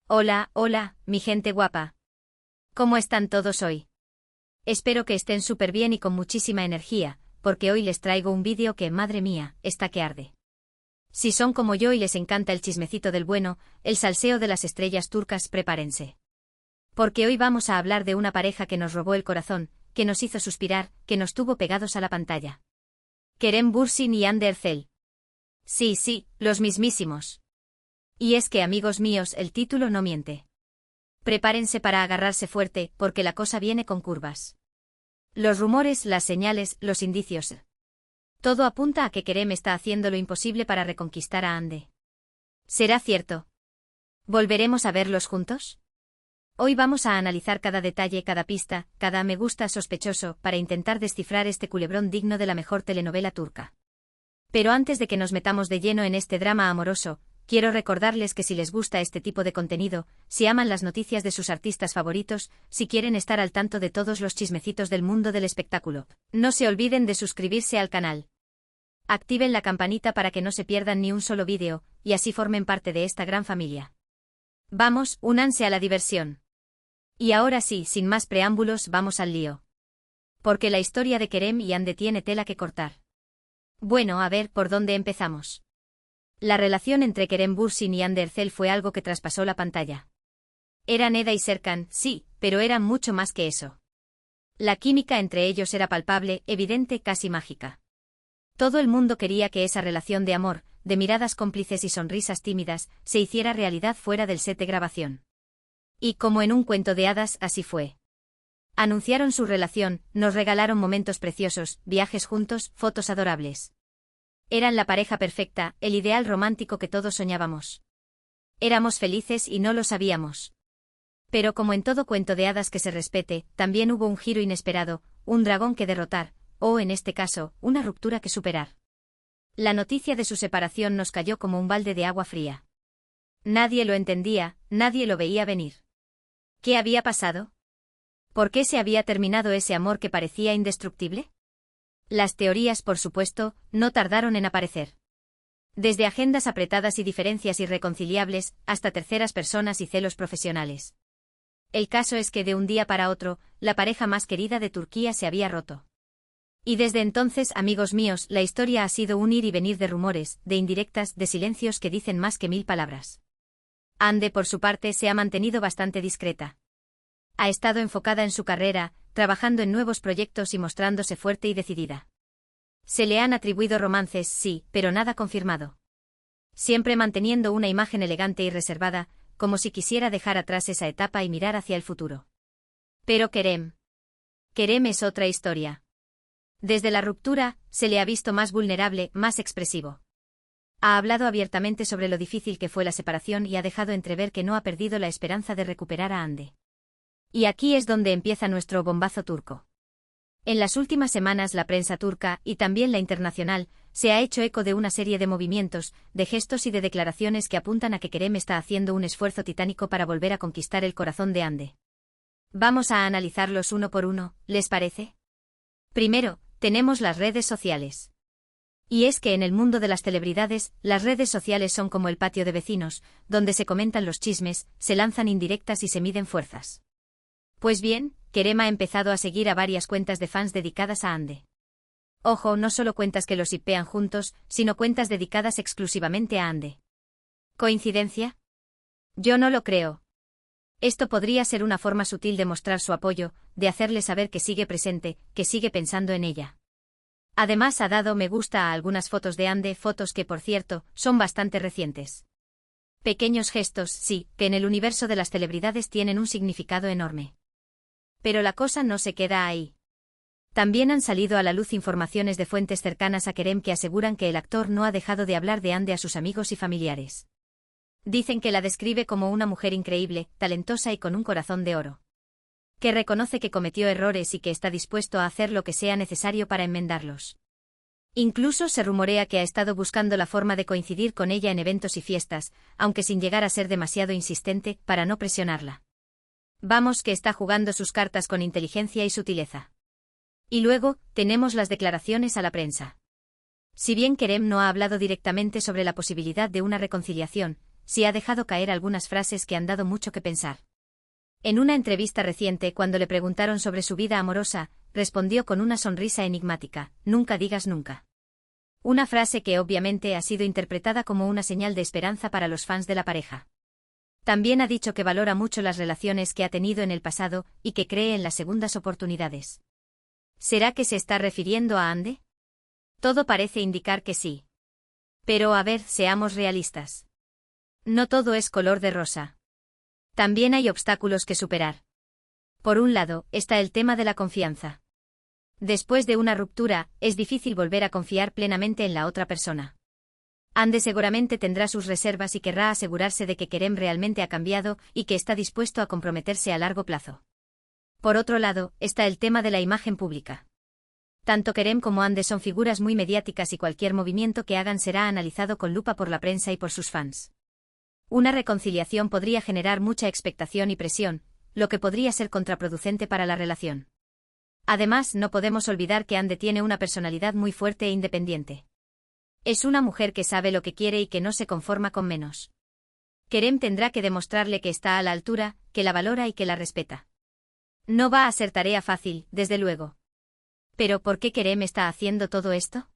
Hola, hola, mi gente guapa. ¿Cómo están todos hoy? Espero que estén súper bien y con muchísima energía, porque hoy les traigo un vídeo que, madre mía, está que arde. Si son como yo y les encanta el chismecito del bueno, el salseo de las estrellas turcas, prepárense. Porque hoy vamos a hablar de una pareja que nos robó el corazón, que nos hizo suspirar, que nos tuvo pegados a la pantalla. Kerem Bürsin y Hande Erçel. Sí, los mismísimos. Y es que, amigos míos, el título no miente. Prepárense para agarrarse fuerte, porque la cosa viene con curvas. Los rumores, las señales, los indicios. Todo apunta a que Kerem está haciendo lo imposible para reconquistar a Hande. ¿Será cierto? ¿Volveremos a verlos juntos? Hoy vamos a analizar cada detalle, cada pista, cada me gusta sospechoso, para intentar descifrar este culebrón digno de la mejor telenovela turca. Pero antes de que nos metamos de lleno en este drama amoroso, quiero recordarles que si les gusta este tipo de contenido, si aman las noticias de sus artistas favoritos, si quieren estar al tanto de todos los chismecitos del mundo del espectáculo, no se olviden de suscribirse al canal. Activen la campanita para que no se pierdan ni un solo vídeo, y así formen parte de esta gran familia. Vamos, únanse a la diversión. Y ahora sí, sin más preámbulos, vamos al lío. Porque la historia de Kerem y Hande tiene tela que cortar. Bueno, a ver, ¿por dónde empezamos? La relación entre Kerem Bürsin y Hande Erçel fue algo que traspasó la pantalla. Eran Eda y Serkan, sí, pero eran mucho más que eso. La química entre ellos era palpable, evidente, casi mágica. Todo el mundo quería que esa relación de amor, de miradas cómplices y sonrisas tímidas, se hiciera realidad fuera del set de grabación. Y como en un cuento de hadas, así fue. Anunciaron su relación, nos regalaron momentos preciosos, viajes juntos, fotos adorables. Eran la pareja perfecta, el ideal romántico que todos soñábamos. Éramos felices y no lo sabíamos. Pero como en todo cuento de hadas que se respete, también hubo un giro inesperado, un dragón que derrotar, o en este caso, una ruptura que superar. La noticia de su separación nos cayó como un balde de agua fría. Nadie lo entendía, nadie lo veía venir. ¿Qué había pasado? ¿Por qué se había terminado ese amor que parecía indestructible? Las teorías, por supuesto, no tardaron en aparecer. Desde agendas apretadas y diferencias irreconciliables, hasta terceras personas y celos profesionales. El caso es que de un día para otro, la pareja más querida de Turquía se había roto. Y desde entonces, amigos míos, la historia ha sido un ir y venir de rumores, de indirectas, de silencios que dicen más que 1000 palabras. Hande, por su parte, se ha mantenido bastante discreta. Ha estado enfocada en su carrera, trabajando en nuevos proyectos y mostrándose fuerte y decidida. Se le han atribuido romances, sí, pero nada confirmado. Siempre manteniendo una imagen elegante y reservada, como si quisiera dejar atrás esa etapa y mirar hacia el futuro. Pero Kerem es otra historia. Desde la ruptura, se le ha visto más vulnerable, más expresivo. Ha hablado abiertamente sobre lo difícil que fue la separación y ha dejado entrever que no ha perdido la esperanza de recuperar a Hande. Y aquí es donde empieza nuestro bombazo turco. En las últimas semanas la prensa turca, y también la internacional, se ha hecho eco de una serie de movimientos, de gestos y de declaraciones que apuntan a que Kerem está haciendo un esfuerzo titánico para volver a conquistar el corazón de Hande. Vamos a analizarlos uno por uno, ¿les parece? Primero, tenemos las redes sociales. Y es que en el mundo de las celebridades, las redes sociales son como el patio de vecinos, donde se comentan los chismes, se lanzan indirectas y se miden fuerzas. Pues bien, Kerem ha empezado a seguir a varias cuentas de fans dedicadas a Hande. Ojo, no solo cuentas que los shippean juntos, sino cuentas dedicadas exclusivamente a Hande. ¿Coincidencia? Yo no lo creo. Esto podría ser una forma sutil de mostrar su apoyo, de hacerle saber que sigue presente, que sigue pensando en ella. Además ha dado me gusta a algunas fotos de Hande, fotos que, por cierto, son bastante recientes. Pequeños gestos, sí, que en el universo de las celebridades tienen un significado enorme. Pero la cosa no se queda ahí. También han salido a la luz informaciones de fuentes cercanas a Kerem que aseguran que el actor no ha dejado de hablar de Hande a sus amigos y familiares. Dicen que la describe como una mujer increíble, talentosa y con un corazón de oro. Que reconoce que cometió errores y que está dispuesto a hacer lo que sea necesario para enmendarlos. Incluso se rumorea que ha estado buscando la forma de coincidir con ella en eventos y fiestas, aunque sin llegar a ser demasiado insistente, para no presionarla. Vamos, que está jugando sus cartas con inteligencia y sutileza. Y luego, tenemos las declaraciones a la prensa. Si bien Kerem no ha hablado directamente sobre la posibilidad de una reconciliación, sí ha dejado caer algunas frases que han dado mucho que pensar. En una entrevista reciente, cuando le preguntaron sobre su vida amorosa, respondió con una sonrisa enigmática: nunca digas nunca. Una frase que obviamente ha sido interpretada como una señal de esperanza para los fans de la pareja. También ha dicho que valora mucho las relaciones que ha tenido en el pasado y que cree en las segundas oportunidades. ¿Será que se está refiriendo a Ande? Todo parece indicar que sí. Pero a ver, seamos realistas. No todo es color de rosa. También hay obstáculos que superar. Por un lado, está el tema de la confianza. Después de una ruptura, es difícil volver a confiar plenamente en la otra persona. Ande seguramente tendrá sus reservas y querrá asegurarse de que Kerem realmente ha cambiado y que está dispuesto a comprometerse a largo plazo. Por otro lado, está el tema de la imagen pública. Tanto Kerem como Ande son figuras muy mediáticas y cualquier movimiento que hagan será analizado con lupa por la prensa y por sus fans. Una reconciliación podría generar mucha expectación y presión, lo que podría ser contraproducente para la relación. Además, no podemos olvidar que Ande tiene una personalidad muy fuerte e independiente. Es una mujer que sabe lo que quiere y que no se conforma con menos. Kerem tendrá que demostrarle que está a la altura, que la valora y que la respeta. No va a ser tarea fácil, desde luego. Pero ¿por qué Kerem está haciendo todo esto?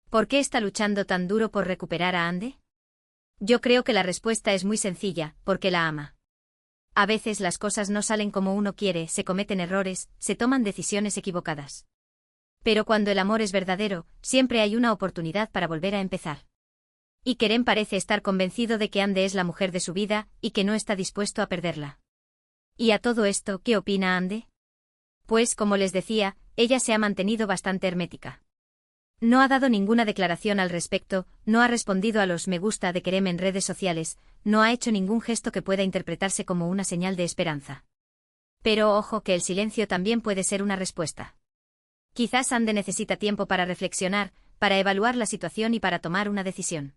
¿Por qué está luchando tan duro por recuperar a Ande? Yo creo que la respuesta es muy sencilla: porque la ama. A veces las cosas no salen como uno quiere, se cometen errores, se toman decisiones equivocadas. Pero cuando el amor es verdadero, siempre hay una oportunidad para volver a empezar. Y Kerem parece estar convencido de que Ande es la mujer de su vida, y que no está dispuesto a perderla. ¿Y a todo esto, qué opina Ande? Pues, como les decía, ella se ha mantenido bastante hermética. No ha dado ninguna declaración al respecto, no ha respondido a los me gusta de Kerem en redes sociales, no ha hecho ningún gesto que pueda interpretarse como una señal de esperanza. Pero ojo, que el silencio también puede ser una respuesta. Quizás Ande necesita tiempo para reflexionar, para evaluar la situación y para tomar una decisión.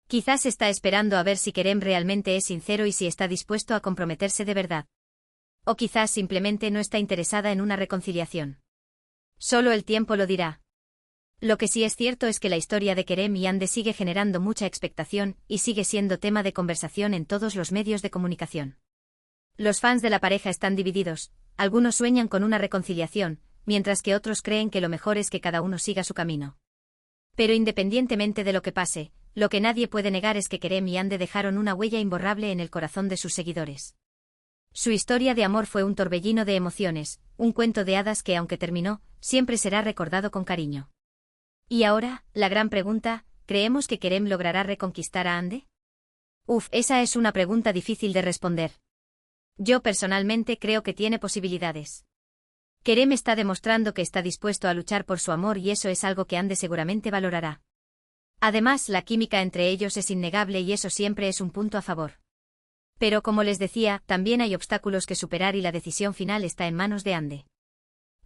Quizás está esperando a ver si Kerem realmente es sincero y si está dispuesto a comprometerse de verdad. O quizás simplemente no está interesada en una reconciliación. Solo el tiempo lo dirá. Lo que sí es cierto es que la historia de Kerem y Ande sigue generando mucha expectación y sigue siendo tema de conversación en todos los medios de comunicación. Los fans de la pareja están divididos, algunos sueñan con una reconciliación, mientras que otros creen que lo mejor es que cada uno siga su camino. Pero independientemente de lo que pase, lo que nadie puede negar es que Kerem y Ande dejaron una huella imborrable en el corazón de sus seguidores. Su historia de amor fue un torbellino de emociones, un cuento de hadas que, aunque terminó, siempre será recordado con cariño. Y ahora, la gran pregunta: ¿creemos que Kerem logrará reconquistar a Ande? Esa es una pregunta difícil de responder. Yo personalmente creo que tiene posibilidades. Kerem está demostrando que está dispuesto a luchar por su amor y eso es algo que Ande seguramente valorará. Además, la química entre ellos es innegable y eso siempre es un punto a favor. Pero como les decía, también hay obstáculos que superar y la decisión final está en manos de Ande.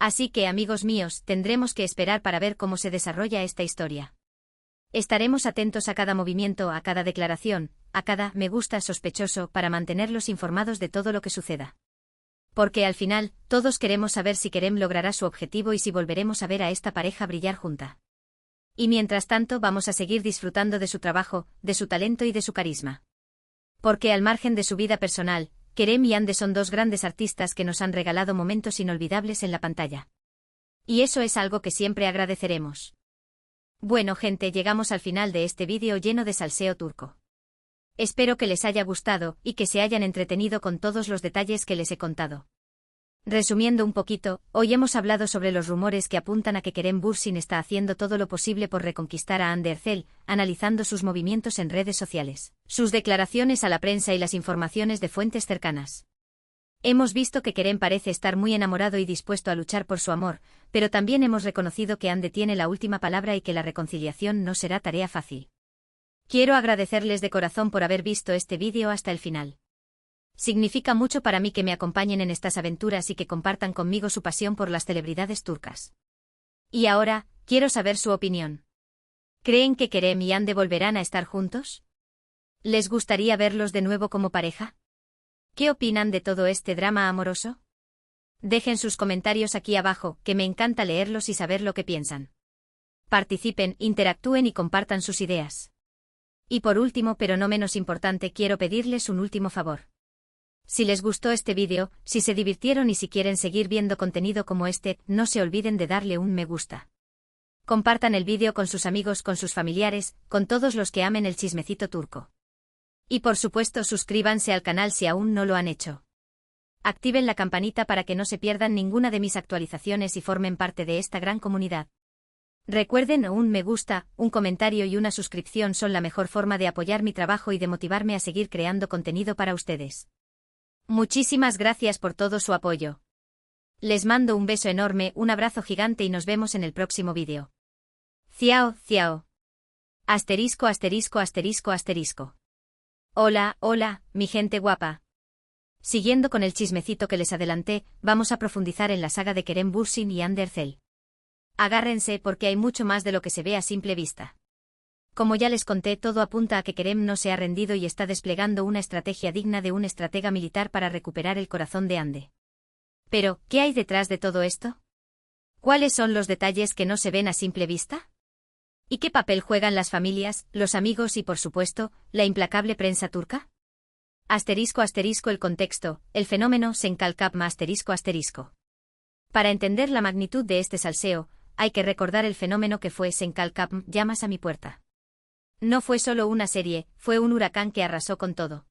Así que, amigos míos, tendremos que esperar para ver cómo se desarrolla esta historia. Estaremos atentos a cada movimiento, a cada declaración, a cada me gusta sospechoso para mantenerlos informados de todo lo que suceda. Porque al final, todos queremos saber si Kerem logrará su objetivo y si volveremos a ver a esta pareja brillar junta. Y mientras tanto vamos a seguir disfrutando de su trabajo, de su talento y de su carisma. Porque al margen de su vida personal, Kerem y Ande son dos grandes artistas que nos han regalado momentos inolvidables en la pantalla. Y eso es algo que siempre agradeceremos. Bueno gente, llegamos al final de este vídeo lleno de salseo turco. Espero que les haya gustado y que se hayan entretenido con todos los detalles que les he contado. Resumiendo un poquito, hoy hemos hablado sobre los rumores que apuntan a que Kerem Bürsin está haciendo todo lo posible por reconquistar a Hande Erçel, analizando sus movimientos en redes sociales, sus declaraciones a la prensa y las informaciones de fuentes cercanas. Hemos visto que Kerem parece estar muy enamorado y dispuesto a luchar por su amor, pero también hemos reconocido que Hande tiene la última palabra y que la reconciliación no será tarea fácil. Quiero agradecerles de corazón por haber visto este vídeo hasta el final. Significa mucho para mí que me acompañen en estas aventuras y que compartan conmigo su pasión por las celebridades turcas. Y ahora, quiero saber su opinión. ¿Creen que Kerem y Hande volverán a estar juntos? ¿Les gustaría verlos de nuevo como pareja? ¿Qué opinan de todo este drama amoroso? Dejen sus comentarios aquí abajo, que me encanta leerlos y saber lo que piensan. Participen, interactúen y compartan sus ideas. Y por último, pero no menos importante, quiero pedirles un último favor. Si les gustó este vídeo, si se divirtieron y si quieren seguir viendo contenido como este, no se olviden de darle un me gusta. Compartan el vídeo con sus amigos, con sus familiares, con todos los que amen el chismecito turco. Y por supuesto, suscríbanse al canal si aún no lo han hecho. Activen la campanita para que no se pierdan ninguna de mis actualizaciones y formen parte de esta gran comunidad. Recuerden, un me gusta, un comentario y una suscripción son la mejor forma de apoyar mi trabajo y de motivarme a seguir creando contenido para ustedes. Muchísimas gracias por todo su apoyo. Les mando un beso enorme, un abrazo gigante y nos vemos en el próximo vídeo. Ciao, ciao. Asterisco, asterisco, asterisco, asterisco. Hola, hola, mi gente guapa. Siguiendo con el chismecito que les adelanté, vamos a profundizar en la saga de Kerem Bürsin y Hande Erçel. Agárrense porque hay mucho más de lo que se ve a simple vista. Como ya les conté, todo apunta a que Kerem no se ha rendido y está desplegando una estrategia digna de un estratega militar para recuperar el corazón de Hande. Pero, ¿qué hay detrás de todo esto? ¿Cuáles son los detalles que no se ven a simple vista? ¿Y qué papel juegan las familias, los amigos y, por supuesto, la implacable prensa turca? Asterisco, asterisco, el contexto, el fenómeno Senkalkapma asterisco, asterisco. Para entender la magnitud de este salseo, hay que recordar el fenómeno que fue Senkalkapm, llamas a mi puerta. No fue solo una serie, fue un huracán que arrasó con todo.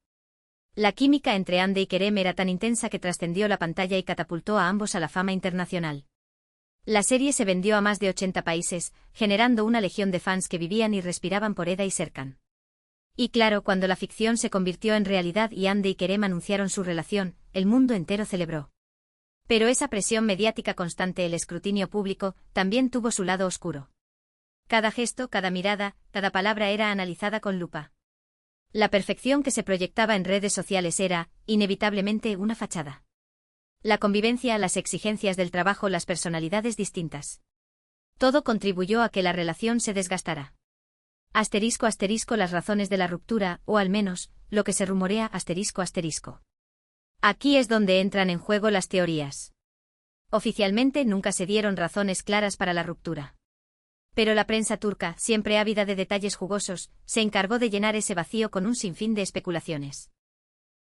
La química entre Hande y Kerem era tan intensa que trascendió la pantalla y catapultó a ambos a la fama internacional. La serie se vendió a más de 80 países, generando una legión de fans que vivían y respiraban por Eda y Serkan. Y claro, cuando la ficción se convirtió en realidad y Hande y Kerem anunciaron su relación, el mundo entero celebró. Pero esa presión mediática constante, el escrutinio público, también tuvo su lado oscuro. Cada gesto, cada mirada, cada palabra era analizada con lupa. La perfección que se proyectaba en redes sociales era, inevitablemente, una fachada. La convivencia, las exigencias del trabajo, las personalidades distintas. Todo contribuyó a que la relación se desgastara. Asterisco, asterisco, las razones de la ruptura, o al menos, lo que se rumorea, asterisco, asterisco. Aquí es donde entran en juego las teorías. Oficialmente nunca se dieron razones claras para la ruptura. Pero la prensa turca, siempre ávida de detalles jugosos, se encargó de llenar ese vacío con un sinfín de especulaciones.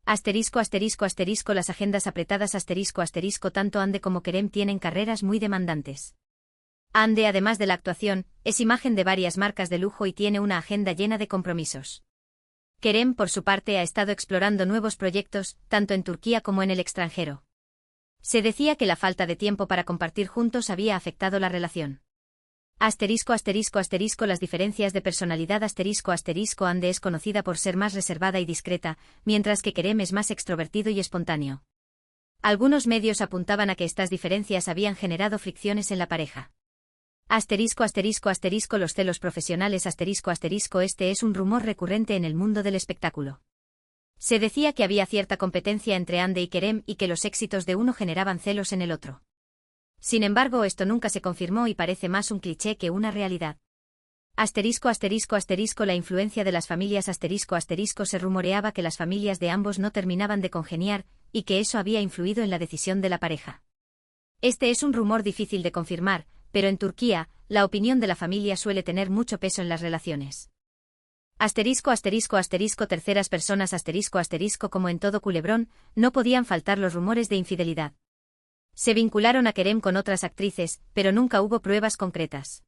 Asterisco, asterisco, asterisco, las agendas apretadas, asterisco, asterisco, tanto Hande como Kerem tienen carreras muy demandantes. Hande, además de la actuación, es imagen de varias marcas de lujo y tiene una agenda llena de compromisos. Kerem, por su parte, ha estado explorando nuevos proyectos, tanto en Turquía como en el extranjero. Se decía que la falta de tiempo para compartir juntos había afectado la relación. Asterisco, asterisco, asterisco, las diferencias de personalidad, asterisco, asterisco, Hande es conocida por ser más reservada y discreta, mientras que Kerem es más extrovertido y espontáneo. Algunos medios apuntaban a que estas diferencias habían generado fricciones en la pareja. Asterisco, asterisco, asterisco, los celos profesionales, asterisco, asterisco, este es un rumor recurrente en el mundo del espectáculo. Se decía que había cierta competencia entre Hande y Kerem y que los éxitos de uno generaban celos en el otro. Sin embargo, esto nunca se confirmó y parece más un cliché que una realidad. Asterisco, asterisco, asterisco, la influencia de las familias, asterisco, asterisco, se rumoreaba que las familias de ambos no terminaban de congeniar, y que eso había influido en la decisión de la pareja. Este es un rumor difícil de confirmar, pero en Turquía, la opinión de la familia suele tener mucho peso en las relaciones. Asterisco, asterisco, asterisco, terceras personas, asterisco, asterisco, como en todo culebrón, no podían faltar los rumores de infidelidad. Se vincularon a Kerem con otras actrices, pero nunca hubo pruebas concretas.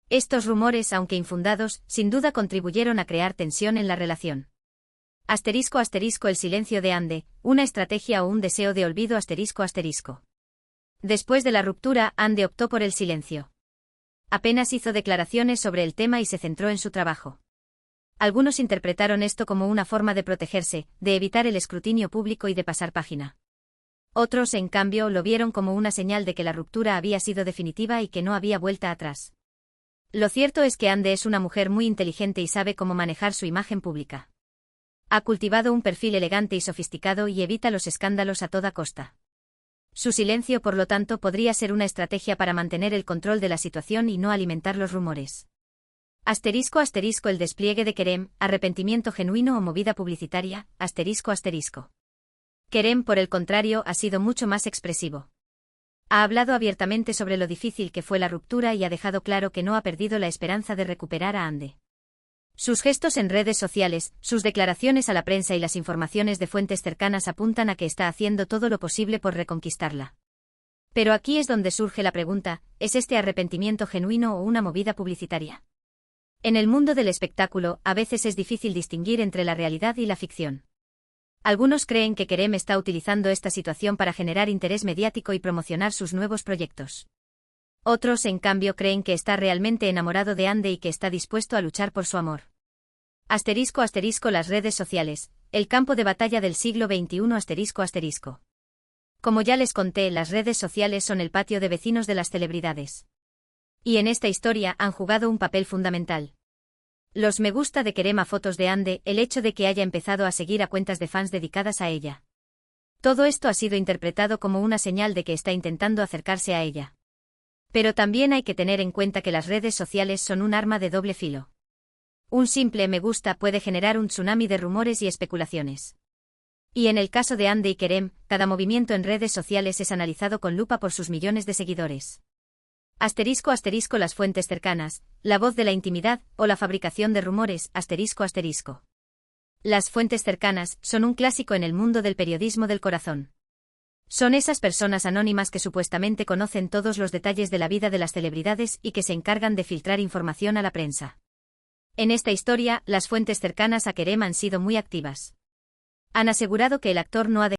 Estos rumores, aunque infundados, sin duda contribuyeron a crear tensión en la relación. Asterisco, asterisco, el silencio de Hande, una estrategia o un deseo de olvido, asterisco, asterisco. Después de la ruptura, Hande optó por el silencio. Apenas hizo declaraciones sobre el tema y se centró en su trabajo. Algunos interpretaron esto como una forma de protegerse, de evitar el escrutinio público y de pasar página. Otros, en cambio, lo vieron como una señal de que la ruptura había sido definitiva y que no había vuelta atrás. Lo cierto es que Hande es una mujer muy inteligente y sabe cómo manejar su imagen pública. Ha cultivado un perfil elegante y sofisticado y evita los escándalos a toda costa. Su silencio, por lo tanto, podría ser una estrategia para mantener el control de la situación y no alimentar los rumores. Asterisco, asterisco, el despliegue de Kerem, arrepentimiento genuino o movida publicitaria, asterisco, asterisco. Kerem, por el contrario, ha sido mucho más expresivo. Ha hablado abiertamente sobre lo difícil que fue la ruptura y ha dejado claro que no ha perdido la esperanza de recuperar a Hande. Sus gestos en redes sociales, sus declaraciones a la prensa y las informaciones de fuentes cercanas apuntan a que está haciendo todo lo posible por reconquistarla. Pero aquí es donde surge la pregunta, ¿es este arrepentimiento genuino o una movida publicitaria? En el mundo del espectáculo, a veces es difícil distinguir entre la realidad y la ficción. Algunos creen que Kerem está utilizando esta situación para generar interés mediático y promocionar sus nuevos proyectos. Otros, en cambio, creen que está realmente enamorado de Hande y que está dispuesto a luchar por su amor. *** Las redes sociales, el campo de batalla del siglo XXI. Como ya les conté, las redes sociales son el patio de vecinos de las celebridades. Y en esta historia han jugado un papel fundamental. Los me gusta de Kerem a fotos de Hande, el hecho de que haya empezado a seguir a cuentas de fans dedicadas a ella. Todo esto ha sido interpretado como una señal de que está intentando acercarse a ella. Pero también hay que tener en cuenta que las redes sociales son un arma de doble filo. Un simple me gusta puede generar un tsunami de rumores y especulaciones. Y en el caso de Hande y Kerem, cada movimiento en redes sociales es analizado con lupa por sus millones de seguidores. *** Las fuentes cercanas, la voz de la intimidad, o la fabricación de rumores, ***. Las fuentes cercanas son un clásico en el mundo del periodismo del corazón. Son esas personas anónimas que supuestamente conocen todos los detalles de la vida de las celebridades y que se encargan de filtrar información a la prensa. En esta historia, las fuentes cercanas a Kerem han sido muy activas. Han asegurado que el actor no ha